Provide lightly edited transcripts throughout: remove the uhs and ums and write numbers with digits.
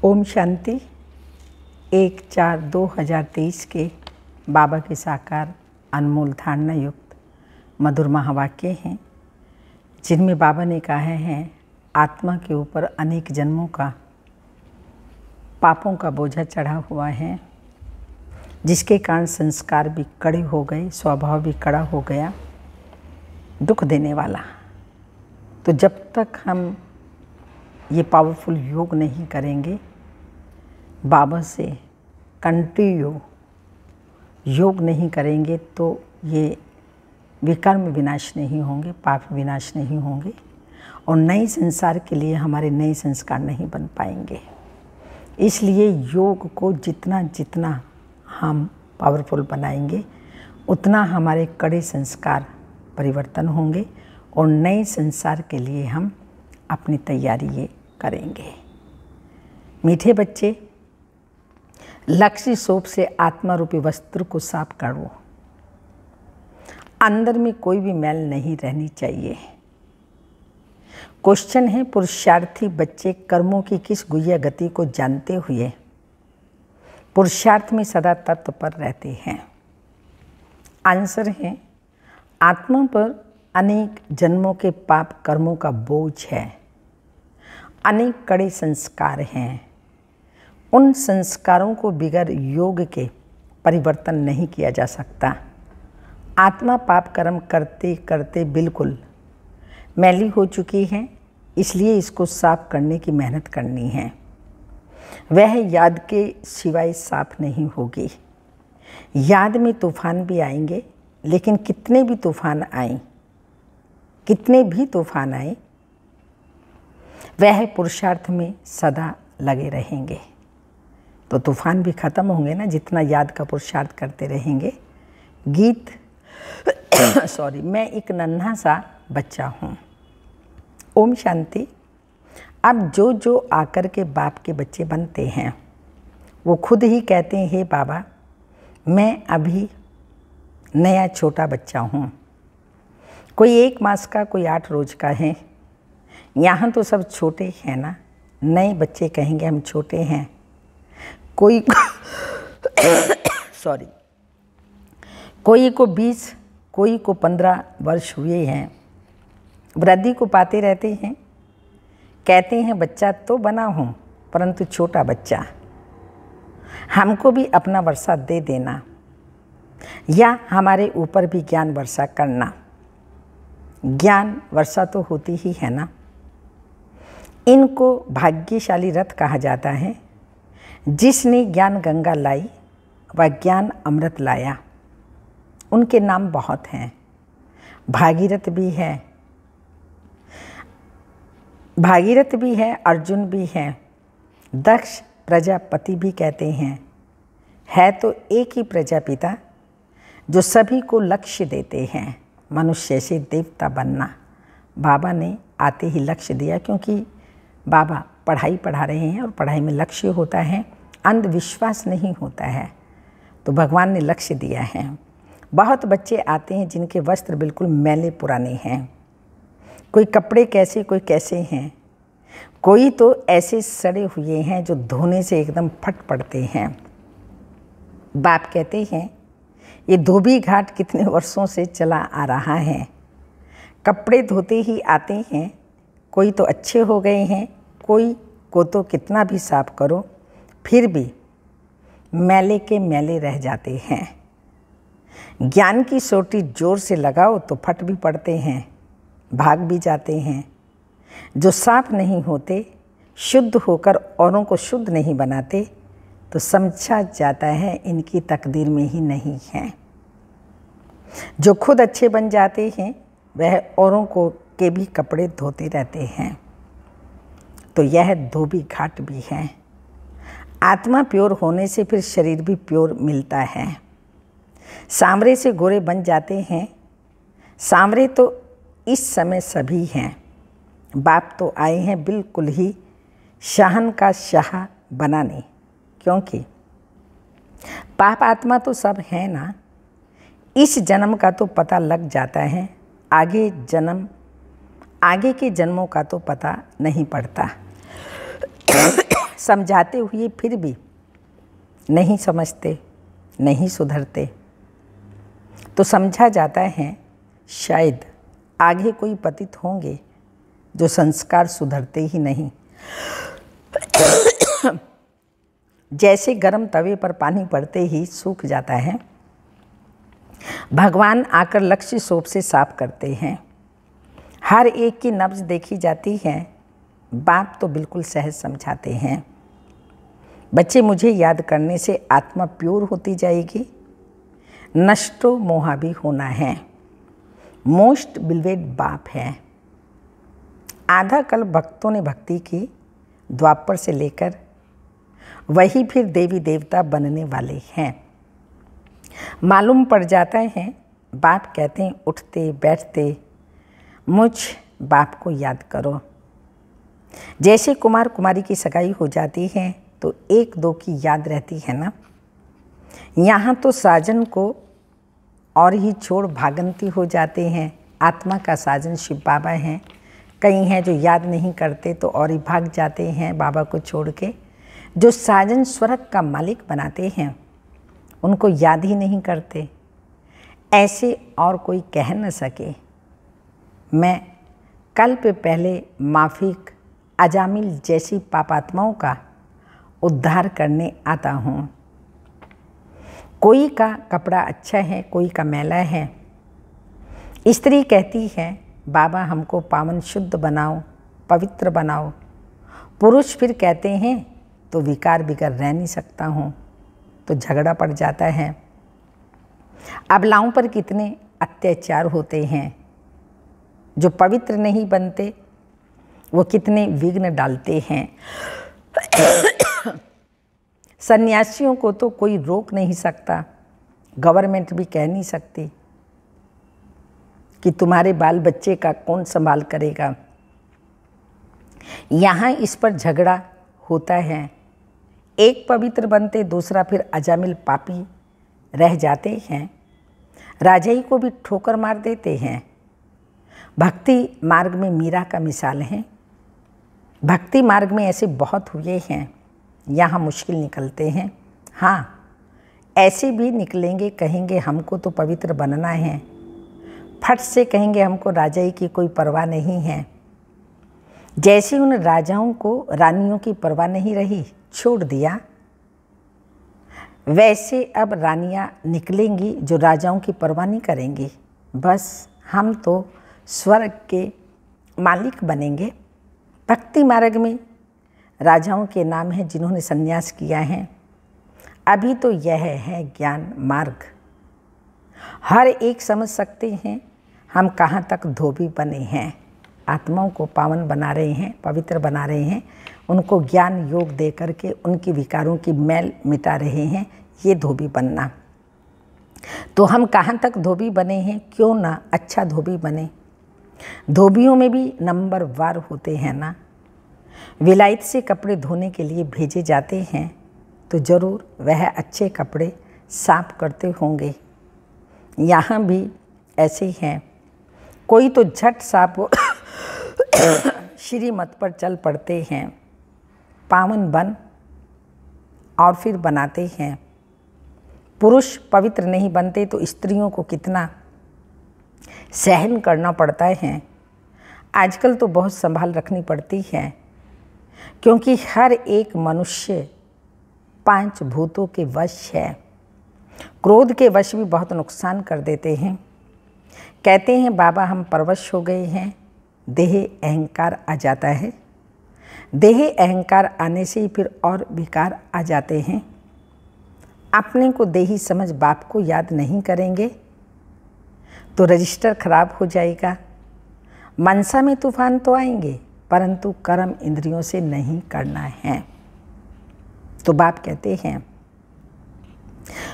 ओम शांति। 1/4/2023 के बाबा के साकार अनमोल धारणा युक्त मधुर महावाक्य हैं, जिनमें बाबा ने कहा है आत्मा के ऊपर अनेक जन्मों का पापों का बोझा चढ़ा हुआ है, जिसके कारण संस्कार भी कड़े हो गए, स्वभाव भी कड़ा हो गया, दुख देने वाला। तो जब तक हम ये पावरफुल योग नहीं करेंगे, बाबा से कंटिन्यू योग नहीं करेंगे, तो ये विकर्म विनाश नहीं होंगे, पाप विनाश नहीं होंगे और नए संसार के लिए हमारे नए संस्कार नहीं बन पाएंगे। इसलिए योग को जितना जितना हम पावरफुल बनाएंगे, उतना हमारे कड़े संस्कार परिवर्तन होंगे और नए संसार के लिए हम अपनी तैयारी ये करेंगे। मीठे बच्चे, लक्ष्य सोप से आत्मा रूपी वस्त्र को साफ करो। अंदर में कोई भी मैल नहीं रहनी चाहिए। क्वेश्चन है, पुरुषार्थी बच्चे कर्मों की किस गुह्य गति को जानते हुए पुरुषार्थ में सदा तत्पर रहते हैं? आंसर है, आत्मा पर अनेक जन्मों के पाप कर्मों का बोझ है, अनेक कड़े संस्कार हैं। उन संस्कारों को बिगैर योग के परिवर्तन नहीं किया जा सकता। आत्मा पाप कर्म करते करते बिल्कुल मैली हो चुकी है, इसलिए इसको साफ करने की मेहनत करनी है। वह याद के सिवाय साफ नहीं होगी। याद में तूफान भी आएंगे, लेकिन कितने भी तूफान आए, वह पुरुषार्थ में सदा लगे रहेंगे। तो तूफान भी खत्म होंगे ना, जितना याद का पुरुषार्थ करते रहेंगे। गीत मैं एक नन्हा सा बच्चा हूँ। ओम शांति। अब जो जो आकर के बाप के बच्चे बनते हैं, वो खुद ही कहते हैं, हे बाबा, मैं अभी नया छोटा बच्चा हूँ। कोई 1 मास का, कोई 8 रोज का है। यहाँ तो सब छोटे हैं ना, नए बच्चे कहेंगे हम छोटे हैं। कोई को 20, कोई को 15 वर्ष हुए हैं। वृद्धि को पाते रहते हैं, कहते हैं बच्चा तो बना हूँ, परंतु छोटा बच्चा। हमको भी अपना वर्षा दे देना, या हमारे ऊपर भी ज्ञान वर्षा करना। ज्ञान वर्षा तो होती ही है ना। इनको भाग्यशाली रथ कहा जाता है, जिसने ज्ञान गंगा लाई व ज्ञान अमृत लाया। उनके नाम बहुत हैं। भागीरथ भी है, अर्जुन भी है, दक्ष प्रजापति भी कहते हैं। है तो एक ही प्रजापिता जो सभी को लक्ष्य देते हैं, मनुष्य से देवता बनना। बाबा ने आते ही लक्ष्य दिया, क्योंकि बाबा पढ़ाई पढ़ा रहे हैं और पढ़ाई में लक्ष्य होता है, अंधविश्वास नहीं होता है। तो भगवान ने लक्ष्य दिया है। बहुत बच्चे आते हैं जिनके वस्त्र बिल्कुल मैले पुराने हैं। कोई कपड़े कैसे, कोई कैसे हैं। कोई तो ऐसे सड़े हुए हैं जो धोने से एकदम फट पड़ते हैं। बाप कहते हैं, ये धोबी घाट कितने वर्षों से चला आ रहा है। कपड़े धोते ही आते हैं, कोई तो अच्छे हो गए हैं, कोई को तो कितना भी साफ करो फिर भी मैले के मैले रह जाते हैं। ज्ञान की सोटी जोर से लगाओ तो फट भी पड़ते हैं, भाग भी जाते हैं। जो साफ नहीं होते, शुद्ध होकर औरों को शुद्ध नहीं बनाते, तो समझा जाता है इनकी तकदीर में ही नहीं है। जो खुद अच्छे बन जाते हैं, वह औरों को के भी कपड़े धोते रहते हैं। तो यह धोबी घाट भी है। आत्मा प्योर होने से फिर शरीर भी प्योर मिलता है। सांवरे से गोरे बन जाते हैं। सांवरे तो इस समय सभी हैं। बाप तो आए हैं बिल्कुल ही शाहन का शाह बनाने, क्योंकि पाप आत्मा तो सब है ना। इस जन्म का तो पता लग जाता है, आगे के जन्मों का तो पता नहीं पड़ता। समझाते हुए फिर भी नहीं समझते, नहीं सुधरते, तो समझा जाता है शायद आगे कोई पतित होंगे जो संस्कार सुधरते ही नहीं। जैसे गर्म तवे पर पानी पड़ते ही सूख जाता है, भगवान आकर लक्ष्य सोप से साफ करते हैं। हर एक की नब्ज देखी जाती है। बाप तो बिल्कुल सहज समझाते हैं, बच्चे मुझे याद करने से आत्मा प्योर होती जाएगी, नष्टो मोहा भी होना है। मोस्ट बिलवेड बाप है। आधा कल भक्तों ने भक्ति की, द्वापर से लेकर वही फिर देवी देवता बनने वाले हैं। मालूम पड़ जाता है, बाप कहते हैं उठते बैठते मुझ बाप को याद करो। जैसे कुमार कुमारी की सगाई हो जाती है तो एक दो की याद रहती है ना, यहाँ तो साजन को और ही छोड़ भागंती हो जाते हैं। आत्मा का साजन शिव बाबा हैं। कई हैं जो याद नहीं करते तो और ही भाग जाते हैं बाबा को छोड़ के। जो साजन स्वर्ग का मालिक बनाते हैं उनको याद ही नहीं करते। ऐसे और कोई कह न सके। मैं कल पे पहले माफिक अजामिल जैसी पापात्माओं का उद्धार करने आता हूँ। कोई का कपड़ा अच्छा है, कोई का मैला है। स्त्री कहती है बाबा हमको पावन शुद्ध बनाओ, पवित्र बनाओ। पुरुष फिर कहते हैं तो विकार बिगर रह नहीं सकता हूँ, तो झगड़ा पड़ जाता है। अबलाओं पर कितने अत्याचार होते हैं। जो पवित्र नहीं बनते वो कितने विघ्न डालते हैं। सन्यासियों को तो कोई रोक नहीं सकता, गवर्नमेंट भी कह नहीं सकती कि तुम्हारे बाल बच्चे का कौन संभाल करेगा। यहाँ इस पर झगड़ा होता है। एक पवित्र बनते, दूसरा फिर अजामिल पापी रह जाते हैं। राजाई को भी ठोकर मार देते हैं। भक्ति मार्ग में मीरा का मिसाल है। भक्ति मार्ग में ऐसे बहुत हुए हैं। यहाँ मुश्किल निकलते हैं। हाँ, ऐसे भी निकलेंगे, कहेंगे हमको तो पवित्र बनना है। फट से कहेंगे हमको राजाई की कोई परवाह नहीं है। जैसे उन राजाओं को रानियों की परवाह नहीं रही, छोड़ दिया, वैसे अब रानियां निकलेंगी जो राजाओं की परवाह नहीं करेंगी। बस हम तो स्वर्ग के मालिक बनेंगे। भक्ति मार्ग में राजाओं के नाम हैं जिन्होंने संन्यास किया है। अभी तो यह है ज्ञान मार्ग। हर एक समझ सकते हैं हम कहाँ तक धोबी बने हैं। आत्माओं को पावन बना रहे हैं, पवित्र बना रहे हैं, उनको ज्ञान योग दे करके उनकी विकारों की मैल मिटा रहे हैं। ये धोबी बनना। तो हम कहाँ तक धोबी बने हैं, क्यों ना अच्छा धोबी बने। धोबियों में भी नंबर वार होते हैं ना। विलायत से कपड़े धोने के लिए भेजे जाते हैं तो ज़रूर वह अच्छे कपड़े साफ करते होंगे। यहाँ भी ऐसे ही हैं। कोई तो झट साफ हो श्रीमत पर चल पड़ते हैं, पावन बन और फिर बनाते हैं। पुरुष पवित्र नहीं बनते तो स्त्रियों को कितना सहन करना पड़ता है। आजकल तो बहुत संभाल रखनी पड़ती है, क्योंकि हर एक मनुष्य 5 भूतों के वश है। क्रोध के वश भी बहुत नुकसान कर देते हैं। कहते हैं बाबा हम परवश हो गए हैं, देह अहंकार आ जाता है। देह अहंकार आने से ही फिर और विकार आ जाते हैं। अपने को देही समझ बाप को याद नहीं करेंगे तो रजिस्टर खराब हो जाएगा। मनसा में तूफान तो आएंगे, परंतु कर्म इंद्रियों से नहीं करना है। तो बाप कहते हैं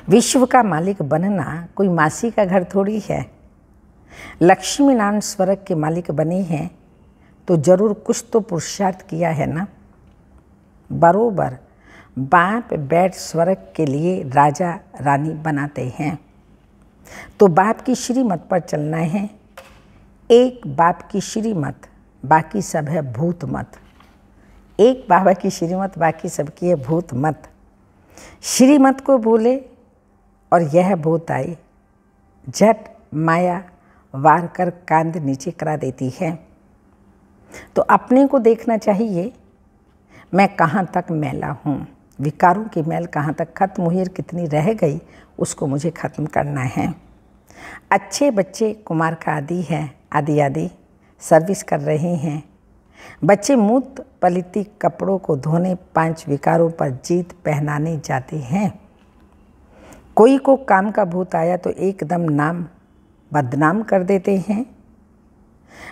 विश्व का मालिक बनना कोई मासी का घर थोड़ी है। लक्ष्मी नारायण स्वर्ग के मालिक बने हैं तो जरूर कुछ तो पुरुषार्थ किया है ना। बरोबर बाप बैठ स्वर्ग के लिए राजा रानी बनाते हैं। तो बाप की श्रीमत पर चलना है। एक बाप की श्रीमत, बाकी सब है भूत मत। एक बाबा की श्रीमत, बाकी सबकी है भूत मत। श्रीमत को बोले और यह भूत आई, झट माया वार कर कांध नीचे करा देती है। तो अपने को देखना चाहिए, मैं कहाँ तक मैला हूँ, विकारों की मैल कहाँ तक खत्म हुई और कितनी रह गई, उसको मुझे खत्म करना है। अच्छे बच्चे कुमार का आदि है, आदि आदि सर्विस कर रहे हैं। बच्चे मूत पलिती कपड़ों को धोने 5 विकारों पर जीत पहनाने जाते हैं। कोई को काम का भूत आया तो एकदम नाम बदनाम कर देते हैं।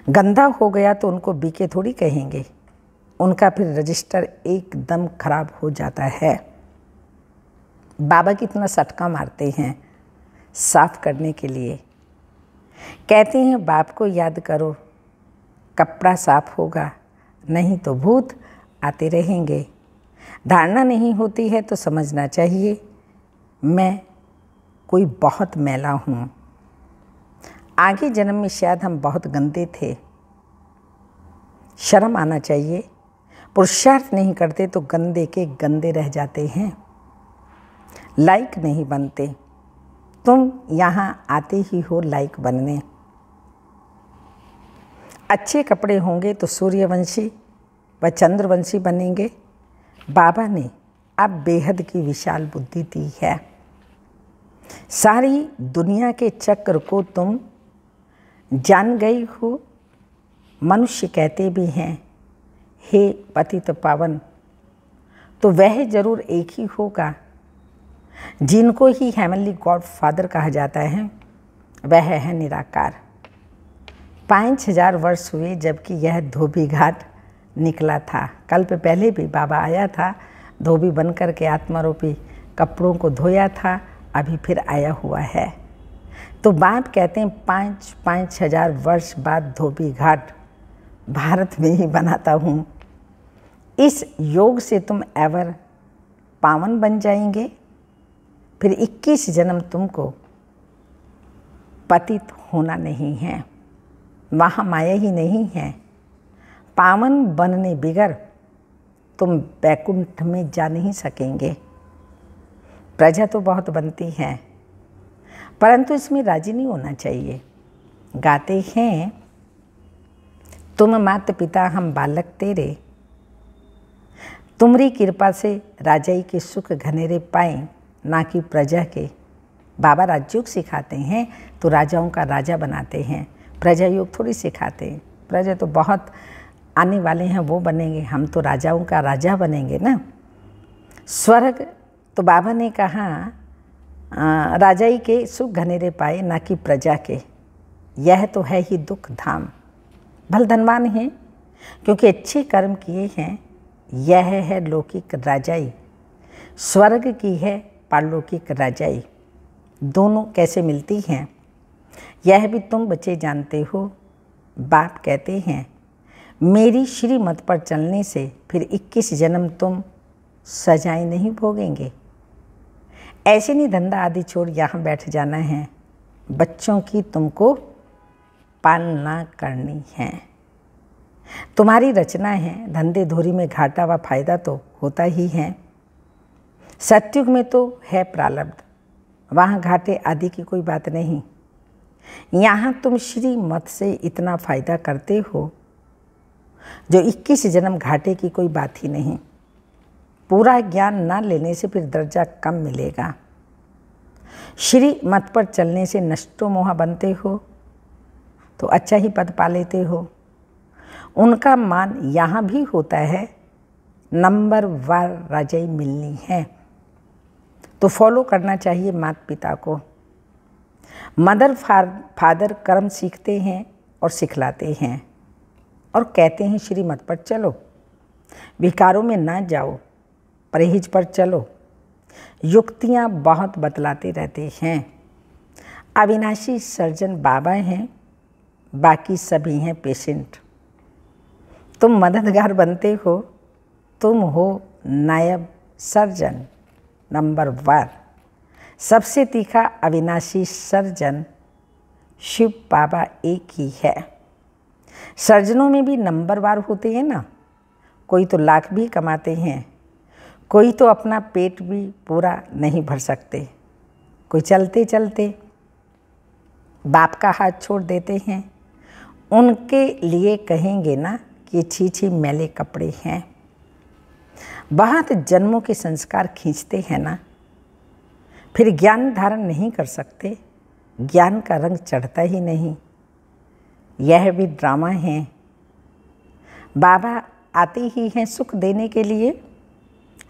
गंदा हो गया तो उनको बीके थोड़ी कहेंगे, उनका फिर रजिस्टर एकदम खराब हो जाता है। बाबा कितना सटका मारते हैं साफ करने के लिए। कहते हैं बाप को याद करो, कपड़ा साफ होगा, नहीं तो भूत आते रहेंगे। धारणा नहीं होती है तो समझना चाहिए मैं कोई बहुत मैला हूँ। आगे जन्म में शायद हम बहुत गंदे थे। शर्म आना चाहिए। पुरुषार्थ नहीं करते तो गंदे के गंदे रह जाते हैं, लायक नहीं बनते। तुम यहाँ आते ही हो लायक बनने। अच्छे कपड़े होंगे तो सूर्यवंशी व चंद्रवंशी बनेंगे। बाबा ने अब बेहद की विशाल बुद्धि दी है। सारी दुनिया के चक्र को तुम जान गई हो। मनुष्य कहते भी हैं हे पतित पावन, तो वह जरूर एक ही होगा जिनको ही हेवनली गॉड फादर कहा जाता है। वह है निराकार। 5000 वर्ष हुए जबकि यह धोबी घाट निकला था। कल्प पहले भी बाबा आया था, धोबी बनकर के आत्मारूपी कपड़ों को धोया था, अभी फिर आया हुआ है। तो बाप कहते हैं 5,000 वर्ष बाद धोबी घाट भारत में ही बनाता हूँ। इस योग से तुम एवर पावन बन जाएंगे। फिर 21 जन्म तुमको पतित होना नहीं है, वहाँ माया ही नहीं है। पावन बनने बिगर तुम बैकुंठ में जा नहीं सकेंगे। प्रजा तो बहुत बनती है, परंतु इसमें राजी नहीं होना चाहिए। गाते हैं तुम माता पिता हम बालक तेरे, तुम्हारी कृपा से राजाई के सुख घनेरे पाएं, ना कि प्रजा के। बाबा राजयोग सिखाते हैं तो राजाओं का राजा बनाते हैं, प्रजा योग थोड़ी सिखाते हैं। प्रजा तो बहुत आने वाले हैं, वो बनेंगे, हम तो राजाओं का राजा बनेंगे ना। स्वर्ग तो बाबा ने कहा राजाई के सुख घनेरे पाए, ना कि प्रजा के। यह तो है ही दुख धाम। भल धनवान है क्योंकि अच्छे कर्म किए हैं। यह है लौकिक राजाई, स्वर्ग की है पारलौकिक राजाई। दोनों कैसे मिलती हैं यह भी तुम बच्चे जानते हो। बाप कहते हैं मेरी श्रीमत पर चलने से फिर 21 जन्म तुम सजाएं नहीं भोगेंगे। ऐसे नहीं धंधा आदि छोड़ यहाँ बैठ जाना है। बच्चों की तुमको पालना करनी है। तुम्हारी रचना है, धंधे धोरी में घाटा व फायदा तो होता ही है। सत्युग में तो है प्रारब्ध, वहाँ घाटे आदि की कोई बात नहीं। यहाँ तुम श्रीमत से इतना फायदा करते हो जो 21 जन्म घाटे की कोई बात ही नहीं। पूरा ज्ञान ना लेने से फिर दर्जा कम मिलेगा। श्री मत पर चलने से नष्टो मोहा बनते हो तो अच्छा ही पद पा लेते हो। उनका मान यहाँ भी होता है, नंबर वार राजाई मिलनी है तो फॉलो करना चाहिए माता पिता को। मदर फादर कर्म सीखते हैं और सिखलाते हैं और कहते हैं श्रीमत पर चलो, विकारों में ना जाओ, परहेज पर चलो। युक्तियाँ बहुत बतलाते रहते हैं। अविनाशी सर्जन बाबा हैं, बाकी सभी हैं पेशेंट। तुम मददगार बनते हो, तुम हो नायब सर्जन नंबर 1। सबसे तीखा अविनाशी सर्जन शिव बाबा एक ही है। सर्जनों में भी नंबर वार होते हैं ना, कोई तो लाख भी कमाते हैं, कोई तो अपना पेट भी पूरा नहीं भर सकते, कोई चलते चलते बाप का हाथ छोड़ देते हैं। उनके लिए कहेंगे ना कि छी छी मैले कपड़े हैं। बहुत जन्मों के संस्कार खींचते हैं ना, फिर ज्ञान धारण नहीं कर सकते, ज्ञान का रंग चढ़ता ही नहीं। यह भी ड्रामा है। बाबा आते ही हैं सुख देने के लिए,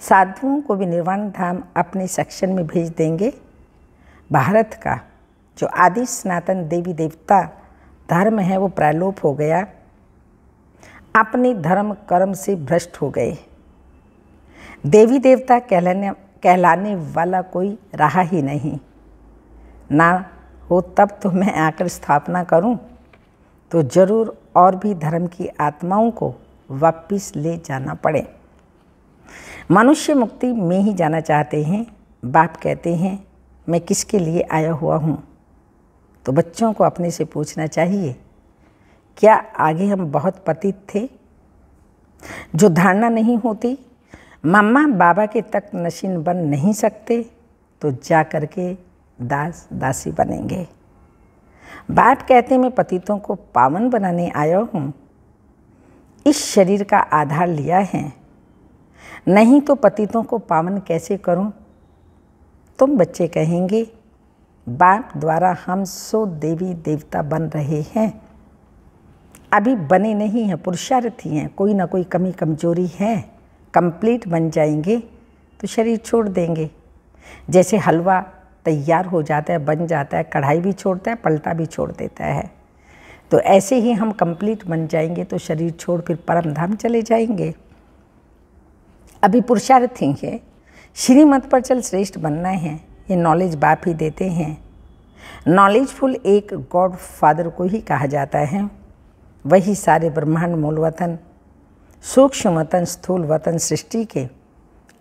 साधुओं को भी निर्वाण धाम अपने सेक्शन में भेज देंगे। भारत का जो आदि सनातन देवी देवता धर्म है वो प्रलोप हो गया, अपने धर्म कर्म से भ्रष्ट हो गए। देवी देवता कहलाने वाला कोई रहा ही नहीं। ना हो तब तो मैं आकर स्थापना करूं, तो जरूर और भी धर्म की आत्माओं को वापिस ले जाना पड़े। मनुष्य मुक्ति में ही जाना चाहते हैं। बाप कहते हैं मैं किसके लिए आया हुआ हूँ? तो बच्चों को अपने से पूछना चाहिए, क्या आगे हम बहुत पतित थे? जो धारणा नहीं होती मम्मा बाबा के तक नशीन बन नहीं सकते, तो जा कर के दास दासी बनेंगे। बाप कहते मैं पतितों को पावन बनाने आया हूँ। इस शरीर का आधार लिया है, नहीं तो पतितों को पावन कैसे करूं? तुम बच्चे कहेंगे बाप द्वारा हम 100 देवी देवता बन रहे हैं। अभी बने नहीं हैं, पुरुषार्थी हैं, कोई ना कोई कमी कमजोरी है। कंप्लीट बन जाएंगे तो शरीर छोड़ देंगे। जैसे हलवा तैयार हो जाता है, बन जाता है, कढ़ाई भी छोड़ता है, पलटा भी छोड़ देता है, तो ऐसे ही हम कंप्लीट बन जाएंगे तो शरीर छोड़ फिर परम धाम चले जाएंगे। अभी पुरुषार्थी है, श्रीमत पर चल श्रेष्ठ बनना है, ये नॉलेज बाप ही देते हैं। नॉलेजफुल एक गॉड फादर को ही कहा जाता है। वही सारे ब्रह्मांड मूल वतन, सूक्ष्म वतन, स्थूल वतन, सृष्टि के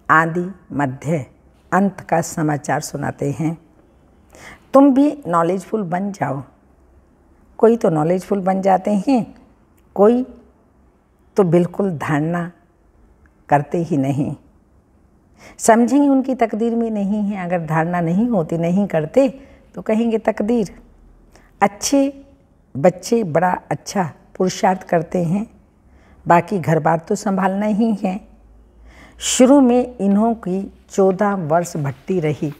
आदि मध्य अंत का समाचार सुनाते हैं। तुम भी नॉलेजफुल बन जाओ। कोई तो नॉलेजफुल बन जाते हैं, कोई तो बिल्कुल धारणा करते ही नहीं। समझेंगे उनकी तकदीर में नहीं है। अगर धारणा नहीं होती, नहीं करते, तो कहेंगे तकदीर। अच्छे बच्चे बड़ा अच्छा पुरुषार्थ करते हैं, बाकी घर बार तो संभालना ही है। शुरू में इन्हों की 14 वर्ष भट्टी रही।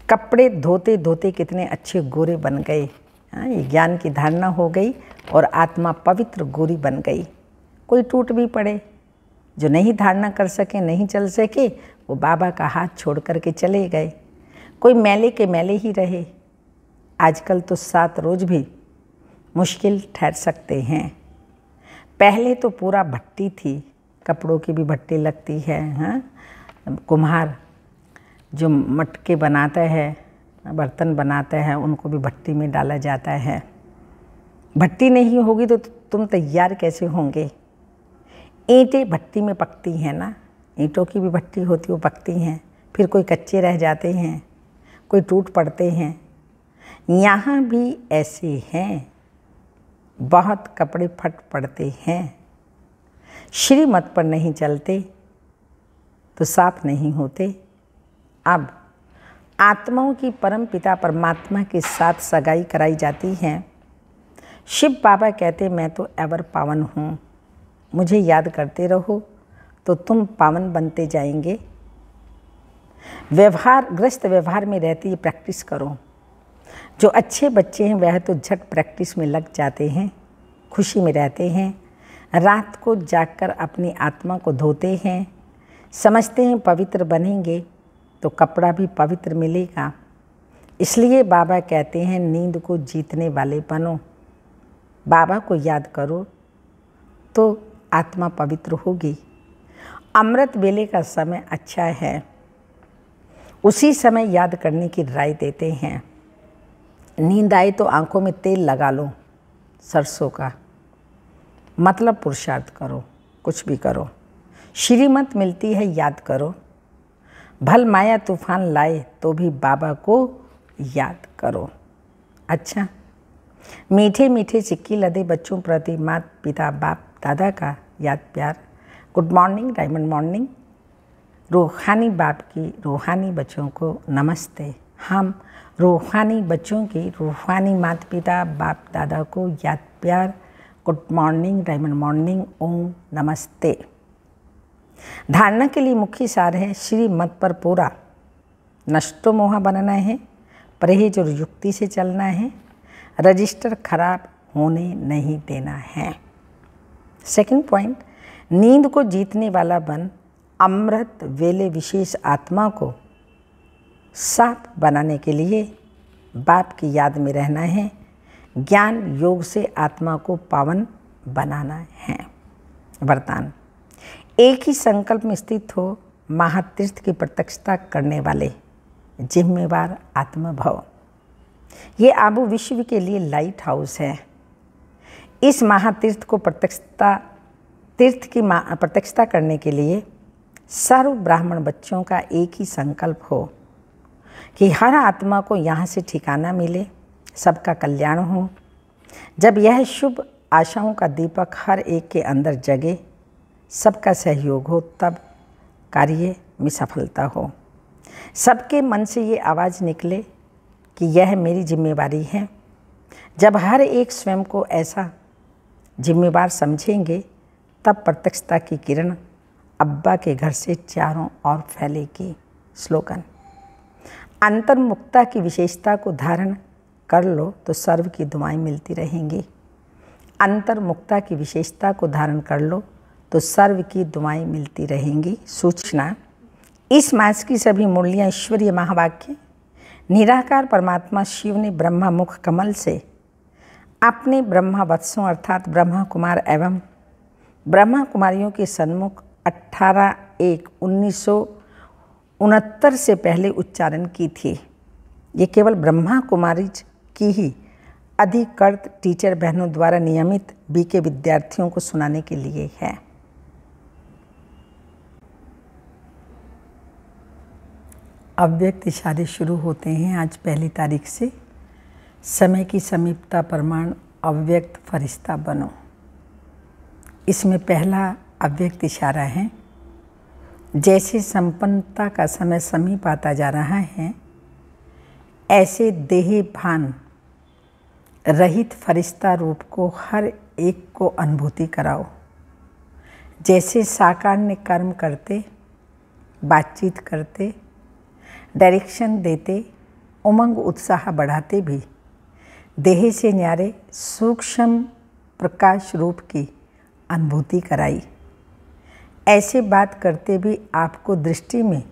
कपड़े धोते धोते कितने अच्छे गोरे बन गए। ये ज्ञान की धारणा हो गई और आत्मा पवित्र गोरी बन गई। कोई टूट भी पड़े, जो नहीं धारणा कर सके, नहीं चल सके, वो बाबा का हाथ छोड़ कर के चले गए। कोई मैले के मैले ही रहे। आजकल तो 7 रोज भी मुश्किल ठहर सकते हैं। पहले तो पूरा भट्टी थी, कपड़ों की भी भट्टी लगती है। हाँ, कुम्हार जो मटके बनाता है, बर्तन बनाता है, उनको भी भट्टी में डाला जाता है। भट्टी नहीं होगी तो तुम तैयार कैसे होंगे? ईंटें भट्टी में पकती हैं ना, ईंटों की भी भट्टी होती, वो पकती हैं, फिर कोई कच्चे रह जाते हैं, कोई टूट पड़ते हैं। यहाँ भी ऐसे हैं, बहुत कपड़े फट पड़ते हैं। श्रीमत पर नहीं चलते तो साफ नहीं होते। अब आत्माओं की परम पिता परमात्मा के साथ सगाई कराई जाती है। शिव बाबा कहते मैं तो एवर पावन हूँ, मुझे याद करते रहो तो तुम पावन बनते जाएंगे। ग्रस्त व्यवहार में रहते ही प्रैक्टिस करो। जो अच्छे बच्चे हैं वह तो झट प्रैक्टिस में लग जाते हैं, खुशी में रहते हैं। रात को जागकर अपनी आत्मा को धोते हैं, समझते हैं पवित्र बनेंगे तो कपड़ा भी पवित्र मिलेगा। इसलिए बाबा कहते हैं नींद को जीतने वाले बनो। बाबा को याद करो तो आत्मा पवित्र होगी। अमृत वेले का समय अच्छा है, उसी समय याद करने की राय देते हैं। नींद आए तो आंखों में तेल लगा लो सरसों का, मतलब पुरुषार्थ करो, कुछ भी करो। श्रीमत मिलती है याद करो। भल माया तूफान लाए तो भी बाबा को याद करो। अच्छा, मीठे मीठे सिक्की लदे बच्चों प्रति माता पिता बाप दादा का याद प्यार। Good morning diamond morning. रूहानी बाप की रूहानी बच्चों को नमस्ते। हम रूहानी बच्चों की रूहानी माता पिता बाप दादा को याद प्यार। Good morning diamond morning. ओम नमस्ते। धारणा के लिए मुख्य सार है श्री मत पर पूरा नष्टो मोहा बनना है, परहेज और युक्ति से चलना है, रजिस्टर खराब होने नहीं देना है। सेकंड पॉइंट, नींद को जीतने वाला बन अमृत वेले विशेष आत्मा को साफ बनाने के लिए बाप की याद में रहना है, ज्ञान योग से आत्मा को पावन बनाना है। वरदान, एक ही संकल्प में स्थित हो महातीर्थ की प्रत्यक्षता करने वाले जिम्मेवार आत्मभव। ये आबू विश्व के लिए लाइट हाउस है। इस महातीर्थ को तीर्थ की प्रत्यक्षता करने के लिए सर्व ब्राह्मण बच्चों का एक ही संकल्प हो कि हर आत्मा को यहाँ से ठिकाना मिले, सबका कल्याण हो। जब यह शुभ आशाओं का दीपक हर एक के अंदर जगे, सबका सहयोग हो, तब कार्य में सफलता हो। सबके मन से ये आवाज़ निकले कि यह मेरी जिम्मेवारी है। जब हर एक स्वयं को ऐसा जिम्मेवार समझेंगे, तब प्रत्यक्षता की किरण अब्बा के घर से चारों ओर फैलेगी। स्लोगन, अंतर्मुक्ता की विशेषता को धारण कर लो तो सर्व की दुआएं मिलती रहेंगी। अंतर्मुक्ता की विशेषता को धारण कर लो तो सर्व की दुआएं मिलती रहेंगी। सूचना, इस मास की सभी मुरलियाँ ईश्वरीय महावाक्य निराकार परमात्मा शिव ने ब्रह्मा मुख कमल से अपने ब्रह्मा वत्सों अर्थात ब्रह्मा कुमार एवं ब्रह्मा कुमारियों के सन्मुख 18/1/1969 से पहले उच्चारण की थी। ये केवल ब्रह्मा कुमारी की ही अधिकृत टीचर बहनों द्वारा नियमित बीके विद्यार्थियों को सुनाने के लिए है। अव्यक्त इशारे शुरू होते हैं आज 1 तारीख से। समय की समीपता प्रमाण अव्यक्त फरिश्ता बनो। इसमें पहला अव्यक्त इशारा है, जैसे संपन्नता का समय समीप आता जा रहा है, ऐसे देह भान रहित फरिश्ता रूप को हर एक को अनुभूति कराओ। जैसे साकार ने कर्म करते, बातचीत करते, डायरेक्शन देते, उमंग उत्साह बढ़ाते भी देह से न्यारे सूक्ष्म प्रकाश रूप की अनुभूति कराई। ऐसे बात करते भी आपको दृष्टि में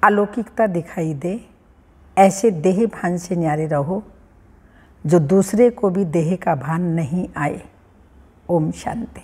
अलौकिकता दिखाई दे। ऐसे देह भान से न्यारे रहो जो दूसरे को भी देह का भान नहीं आए। ओम शांति।